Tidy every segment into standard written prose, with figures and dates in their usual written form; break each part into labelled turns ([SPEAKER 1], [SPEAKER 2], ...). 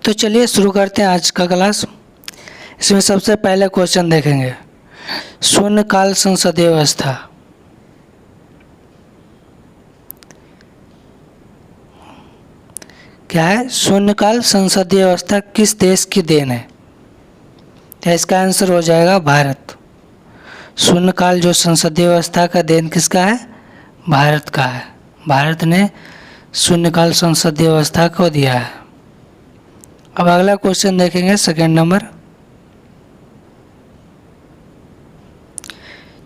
[SPEAKER 1] तो चलिए शुरू करते हैं आज का क्लास। इसमें सबसे पहले क्वेश्चन देखेंगे, शून्यकाल संसदीय व्यवस्था। क्या है? शून्यकाल संसदीय व्यवस्था किस देश की देन है? तो इसका आंसर हो जाएगा भारत। शून्यकाल जो संसदीय व्यवस्था का देन किसका है? भारत का है। भारत ने शून्यकाल संसदीय व्यवस्था को दिया है। अब अगला क्वेश्चन देखेंगे, सेकंड नंबर।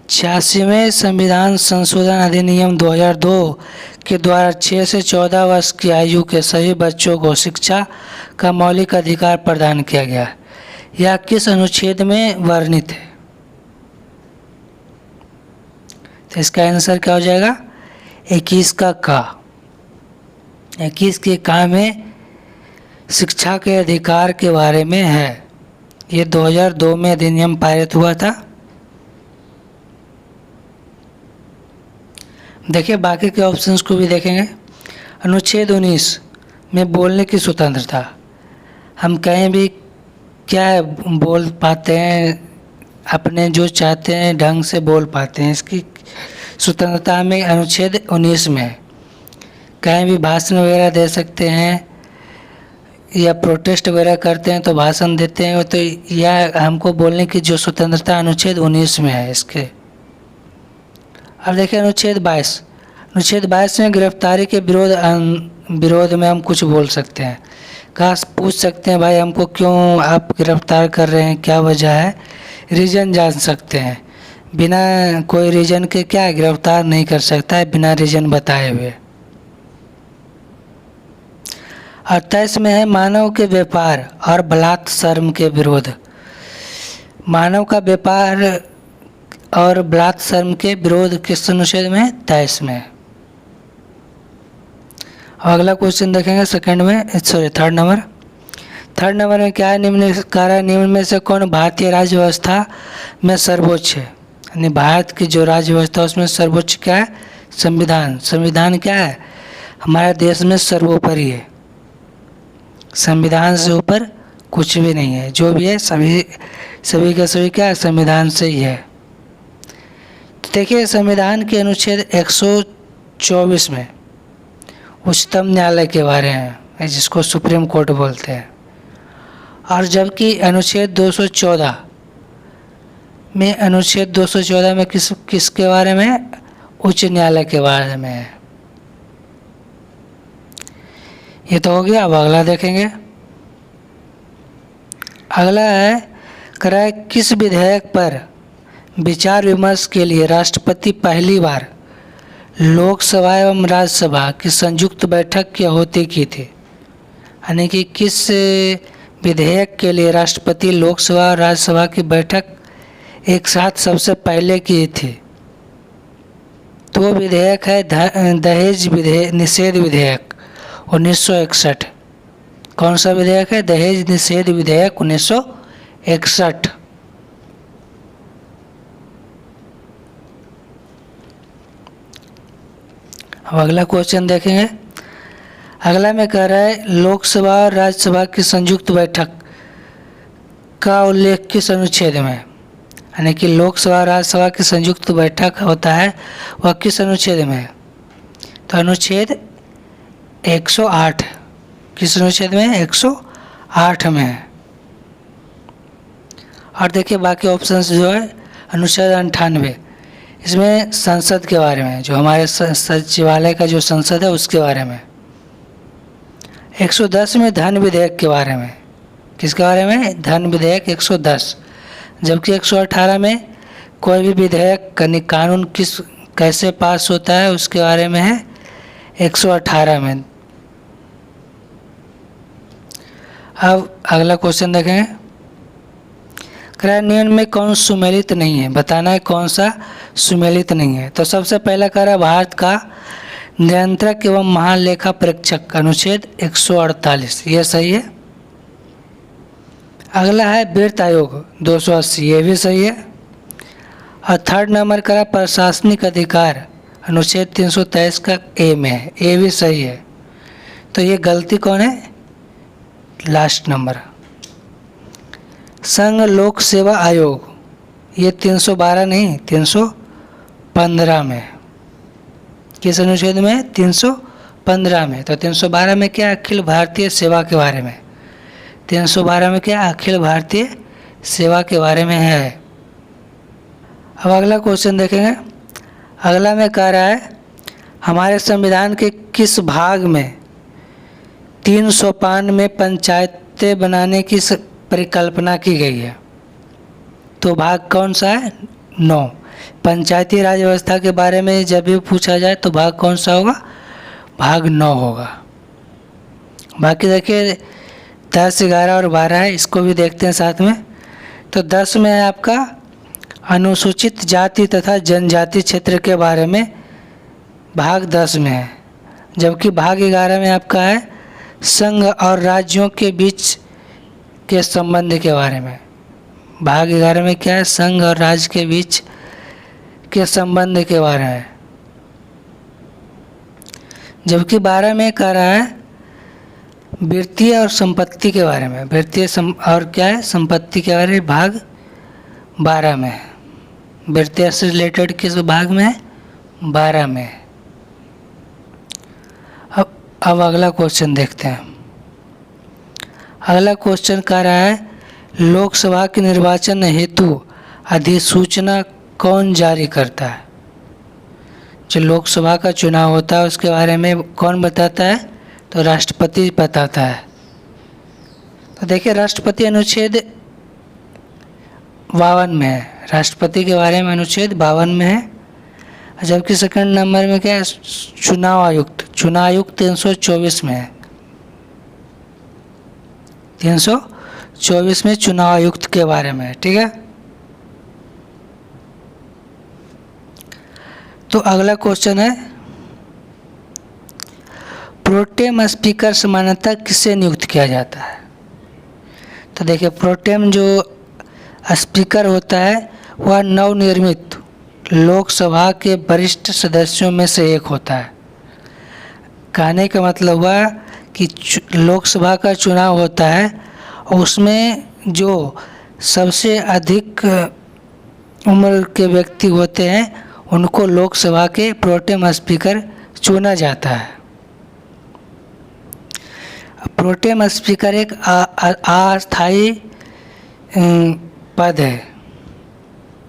[SPEAKER 1] 86वें संविधान संशोधन अधिनियम 2002 के द्वारा 6 से 14 वर्ष की आयु के सभी बच्चों को शिक्षा का मौलिक अधिकार प्रदान किया गया है। यह किस अनुच्छेद में वर्णित है? तो इसका आंसर क्या हो जाएगा? 21 का का। 21 के का में शिक्षा के अधिकार के बारे में है। ये 2002 में अधिनियम पारित हुआ था। देखिए बाकी के ऑप्शंस को भी देखेंगे। अनुच्छेद 19 में बोलने की स्वतंत्रता। हम कहीं भी क्या है बोल पाते हैं, अपने जो चाहते हैं ढंग से बोल पाते हैं। इसकी स्वतंत्रता में अनुच्छेद 19 में है। कहीं भी भाषण वगैरह दे सकते हैं या प्रोटेस्ट वगैरह करते हैं तो भाषण देते हैं, तो यह हमको बोलने की जो स्वतंत्रता अनुच्छेद 19 में है इसके। अब देखिए अनुच्छेद 22। अनुच्छेद 22 में गिरफ्तारी के विरोध में हम कुछ बोल सकते हैं। कहा पूछ सकते हैं भाई हमको क्यों आप गिरफ्तार कर रहे हैं, क्या वजह है, रीज़न जान सकते हैं। बिना कोई रीज़न के क्या गिरफ्तार नहीं कर सकता है, बिना रीज़न बताए हुए। 28 में है मानव के व्यापार और बलात्सर्म के विरोध। मानव का व्यापार और बलात्सर्म के विरोध किस अनुच्छेद में है? 23 में। अगला क्वेश्चन देखेंगे थर्ड नंबर। थर्ड नंबर में क्या है? निम्न में से कौन भारतीय राज्य व्यवस्था में सर्वोच्च है? यानी भारत की जो राज्य व्यवस्था उसमें सर्वोच्च क्या है? संविधान। संविधान क्या है? हमारे देश में सर्वोपरि है। संविधान से ऊपर कुछ भी नहीं है। जो भी है सभी का सभी क्या है? संविधान से ही है। तो देखिए संविधान के अनुच्छेद 124 में उच्चतम न्यायालय के बारे में, जिसको सुप्रीम कोर्ट बोलते हैं। और जबकि अनुच्छेद 214 में किसके बारे में? उच्च न्यायालय के बारे में है। ये तो हो गया। अब अगला देखेंगे। अगला है कराए किस विधेयक पर विचार विमर्श के लिए राष्ट्रपति पहली बार लोकसभा एवं राज्यसभा की संयुक्त बैठक की होती की थी? यानी कि किस विधेयक के लिए राष्ट्रपति लोकसभा और राज्यसभा की बैठक एक साथ सबसे पहले की थी? तो वो विधेयक है दहेज निषेध विधेयक 1961। कौन सा विधेयक है? दहेज निषेध विधेयक 1961। अब अगला क्वेश्चन देखेंगे। अगला में कह रहा है लोकसभा और राज्यसभा की संयुक्त बैठक का उल्लेख किस अनुच्छेद में? यानी कि लोकसभा और राज्यसभा की संयुक्त बैठक होता है वह किस अनुच्छेद में है? तो अनुच्छेद 108। किस अनुच्छेद में? 108 में है। और देखिए बाकी ऑप्शंस जो है अनुच्छेद 98, इसमें संसद के बारे में, जो हमारे सचिवालय का जो संसद है उसके बारे में। 110 में धन विधेयक के बारे में। किसके बारे में? धन विधेयक 110। जबकि 118 में कोई भी विधेयक कानून कैसे पास होता है उसके बारे में है 118 में। अब अगला क्वेश्चन देखेंगे। निम्न में कौन सुमेलित नहीं है? बताना है कौन सा सुमेलित नहीं है। तो सबसे पहला कह रहा है भारत का नियंत्रक एवं महालेखा परीक्षक अनुच्छेद 148, ये सही है। अगला है वित्त आयोग 280, ये भी सही है। और थर्ड नंबर करा प्रशासनिक अधिकार अनुच्छेद 323 का ए में है, ए भी सही है। तो ये गलती कौन है? Last number. संघ लोक सेवा आयोग, ये 312 नहीं 315 में, किस अनुच्छेद में? 315 में। तो 312 में क्या? अखिल भारतीय सेवा के बारे में। 312 में क्या? अखिल भारतीय सेवा के बारे में है। अब अगला क्वेश्चन देखेंगे। अगला में कह रहा है हमारे संविधान के किस भाग में 3 सोपान में पंचायतें बनाने की परिकल्पना की गई है? तो भाग कौन सा है? 9। पंचायती राज व्यवस्था के बारे में जब भी पूछा जाए तो भाग कौन सा होगा? भाग 9 होगा। बाकी देखिए 10, 11 और 12 है, इसको भी देखते हैं साथ में। तो 10 में है आपका अनुसूचित जाति तथा जनजाति क्षेत्र के बारे में, भाग 10 में है। जबकि भाग 11 में आपका है संघ और राज्यों के बीच के संबंध के बारे में। भाग 11 में क्या है? संघ और राज्य के बीच के संबंध के बारे में। जबकि 12 में कह रहा है वित्तीय और संपत्ति के बारे में। वित्तीय और क्या है? संपत्ति के बारे में भाग 12 में है। वित्तीय से रिलेटेड किस भाग में है? 12 में। अब अगला क्वेश्चन देखते हैं। अगला क्वेश्चन कह रहा है लोकसभा के निर्वाचन हेतु अधिसूचना कौन जारी करता है? जो लोकसभा का चुनाव होता है उसके बारे में कौन बताता है? तो राष्ट्रपति बताता है। तो देखिए राष्ट्रपति अनुच्छेद 52 में है। राष्ट्रपति के बारे में अनुच्छेद 52 में है। जबकि सेकंड नंबर में क्या है? चुनाव आयुक्त। चुनाव आयुक्त 324 में है। 324 में चुनाव आयुक्त के बारे में है। ठीक है। तो अगला क्वेश्चन है प्रोटेम स्पीकर सामान्यतः किससे नियुक्त किया जाता है? तो देखिए प्रोटेम जो स्पीकर होता है वह नवनिर्मित लोकसभा के वरिष्ठ सदस्यों में से एक होता है। कहने का मतलब हुआ कि लोकसभा का चुनाव होता है और उसमें जो सबसे अधिक उम्र के व्यक्ति होते हैं उनको लोकसभा के प्रोटेम स्पीकर चुना जाता है। प्रोटेम स्पीकर एक अस्थायी पद है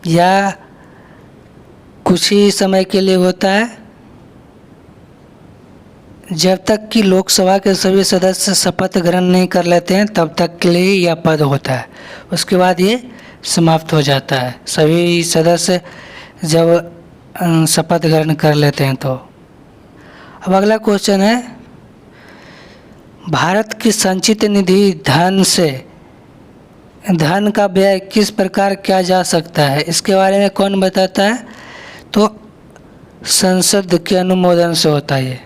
[SPEAKER 1] या कुछ ही समय के लिए होता है जब तक कि लोकसभा के सभी सदस्य शपथ ग्रहण नहीं कर लेते हैं तब तक के लिए यह पद होता है। उसके बाद ये समाप्त हो जाता है सभी सदस्य जब शपथ ग्रहण कर लेते हैं तो। अब अगला क्वेश्चन है भारत की संचित निधि धन से धन का व्यय किस प्रकार किया जा सकता है? इसके बारे में कौन बताता है? तो संसद के अनुमोदन से होता है। ये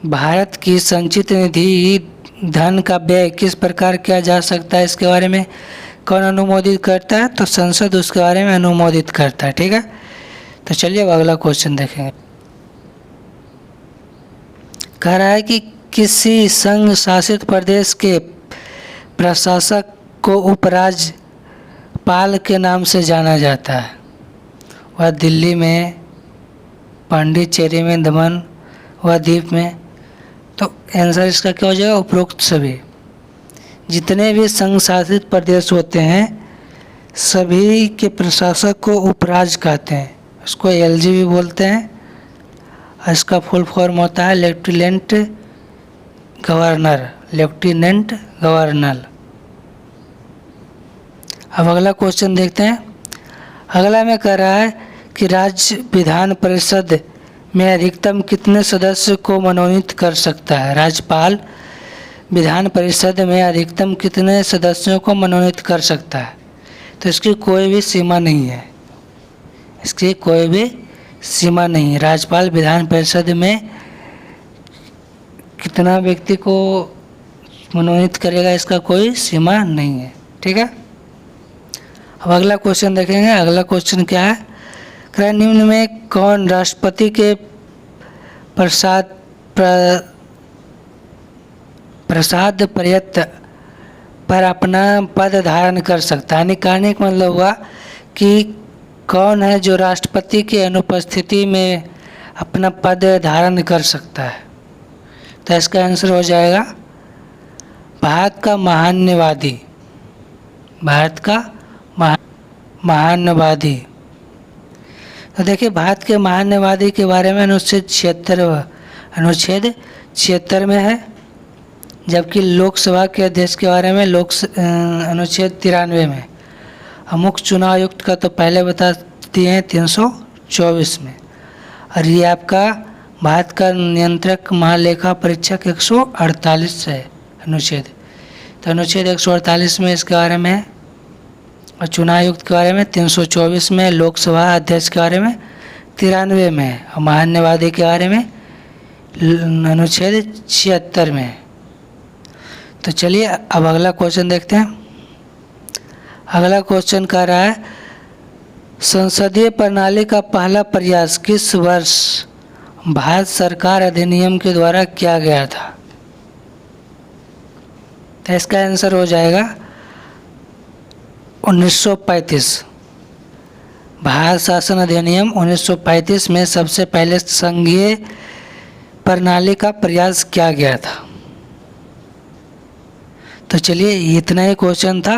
[SPEAKER 1] भारत की संचित निधि धन का व्यय किस प्रकार किया जा सकता है इसके बारे में कौन अनुमोदित करता है? तो संसद उसके बारे में अनुमोदित करता है। ठीक है। तो चलिए अब अगला क्वेश्चन देखेंगे। कह रहा है कि किसी संघ शासित प्रदेश के प्रशासक को उपराज्यपाल के नाम से जाना जाता है। वह दिल्ली में, पांडिचेरी में, दमन व दीप में। तो आंसर इसका क्या हो जाएगा? उपरोक्त सभी। जितने भी संघ शासित प्रदेश होते हैं सभी के प्रशासक को उपराज्य कहते हैं। उसको एलजी भी बोलते हैं। इसका फुल फॉर्म होता है लेफ्टिनेंट गवर्नर। Lieutenant governor. अब अगला क्वेश्चन देखते हैं। अगला में कह रहा है कि राज्य विधान परिषद में अधिकतम कितने सदस्य को मनोनीत कर सकता है? राज्यपाल विधान परिषद में अधिकतम कितने सदस्यों को मनोनीत कर सकता है? तो इसकी कोई भी सीमा नहीं है। इसकी कोई भी सीमा नहीं है। राज्यपाल विधान परिषद में कितना व्यक्ति को मनोनीत करेगा इसका कोई सीमा नहीं है। ठीक है। अब अगला क्वेश्चन देखेंगे। अगला क्वेश्चन क्या है? निम्न में कौन राष्ट्रपति के प्रसाद पर्यत पर अपना पद धारण कर सकता है। यानी कहने का मतलब हुआ कि कौन है जो राष्ट्रपति की अनुपस्थिति में अपना पद धारण कर सकता है। तो इसका आंसर हो जाएगा भारत का महान्यवादी, भारत का महान्यवादी। तो देखिए भारत के महान्यवादी के बारे में अनुच्छेद 76 में है, जबकि लोकसभा के अध्यक्ष के बारे में अनुच्छेद 93 में। मुख्य चुनाव आयुक्त का तो पहले बता दिए हैं 324 में। और ये आपका भारत का नियंत्रक महालेखा परीक्षक 148 है अनुच्छेद। तो अनुच्छेद 148 में इसके बारे में है, और चुनाव आयुक्त के बारे में 324 में, लोकसभा अध्यक्ष के बारे में 93 में है, और महान्यवादी के बारे में अनुच्छेद 76 में है। तो चलिए अब अगला क्वेश्चन देखते हैं। अगला क्वेश्चन कह रहा है संसदीय प्रणाली का पहला प्रयास किस वर्ष भारत सरकार अधिनियम के द्वारा किया गया था। तो इसका आंसर हो जाएगा 1935। भारत शासन अधिनियम 1935 में सबसे पहले संघीय प्रणाली का प्रयास किया गया था। तो चलिए इतना ही क्वेश्चन था।